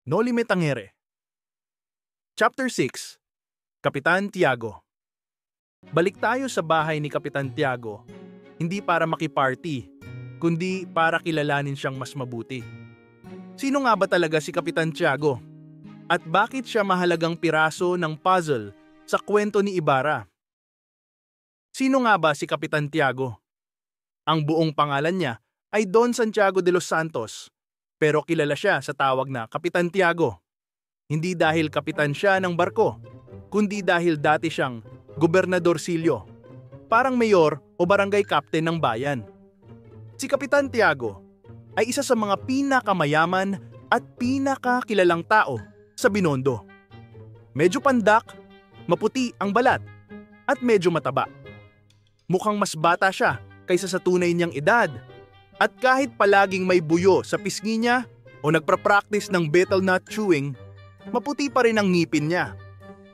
Noli Me Tangere. Chapter 6. Kapitan Tiago. Balik tayo sa bahay ni Kapitan Tiago, hindi para makiparty, kundi para kilalanin siyang mas mabuti. Sino nga ba talaga si Kapitan Tiago? At bakit siya mahalagang piraso ng puzzle sa kwento ni Ibarra? Sino nga ba si Kapitan Tiago? Ang buong pangalan niya ay Don Santiago de los Santos, pero kilala siya sa tawag na Kapitan Tiago. Hindi dahil kapitan siya ng barko, kundi dahil dati siyang gobernadorcilyo, parang mayor o barangay captain ng bayan. Si Kapitan Tiago ay isa sa mga pinakamayaman at pinakakilalang tao sa Binondo. Medyo pandak, maputi ang balat, at medyo mataba. Mukhang mas bata siya kaysa sa tunay niyang edad, at kahit palaging may buyo sa pisngi niya o nagpa-practice ng betel nut chewing, maputi pa rin ang ngipin niya.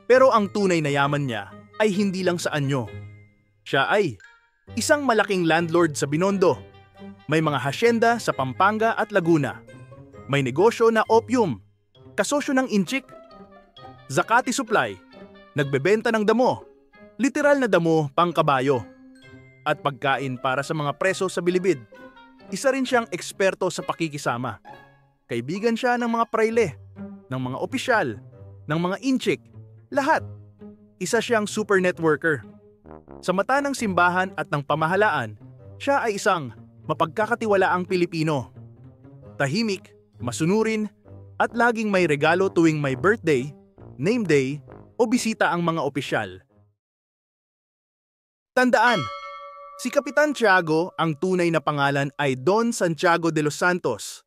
Pero ang tunay na yaman niya ay hindi lang sa anyo. Siya ay isang malaking landlord sa Binondo. May mga hasyenda sa Pampanga at Laguna. May negosyo na opium, kasosyo ng Inchik, Zakati Supply, nagbebenta ng damo, literal na damo pang kabayo, at pagkain para sa mga preso sa bilibid. Isa rin siyang eksperto sa pakikisama. Kaibigan siya ng mga praile, ng mga opisyal, ng mga Inchik, lahat. Isa siyang super networker. Sa mata ng simbahan at ng pamahalaan, siya ay isang mapagkakatiwalaang Pilipino. Tahimik, masunurin, at laging may regalo tuwing may birthday, name day, o bisita ang mga opisyal. Tandaan, si Kapitan Tiago, ang tunay na pangalan ay Don Santiago de los Santos.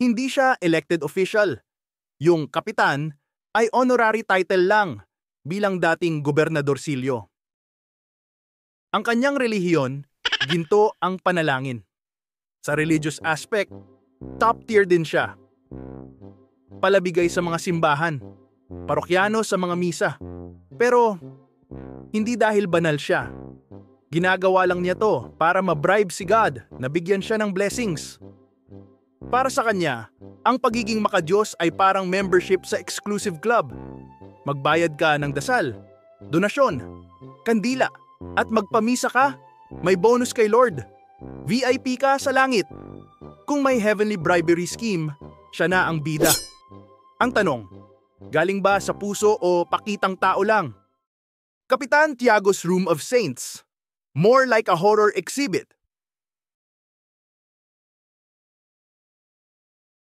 Hindi siya elected official. Yung kapitan ay honorary title lang bilang dating gobernadorcilyo. Ang kanyang relihiyon, ginto ang panalangin. Sa religious aspect, top tier din siya. Palabigay sa mga simbahan, parokyano sa mga misa. Pero hindi dahil banal siya. Ginagawa lang niya to para ma-bribe si God na bigyan siya ng blessings. Para sa kanya, ang pagiging makadiyos ay parang membership sa exclusive club. Magbayad ka ng dasal, donasyon, kandila, at magpamisa ka, may bonus kay Lord. VIP ka sa langit. Kung may heavenly bribery scheme, siya na ang bida. Ang tanong, galing ba sa puso o pakitang tao lang? Kapitan Tiago's Room of Saints. More like a horror exhibit.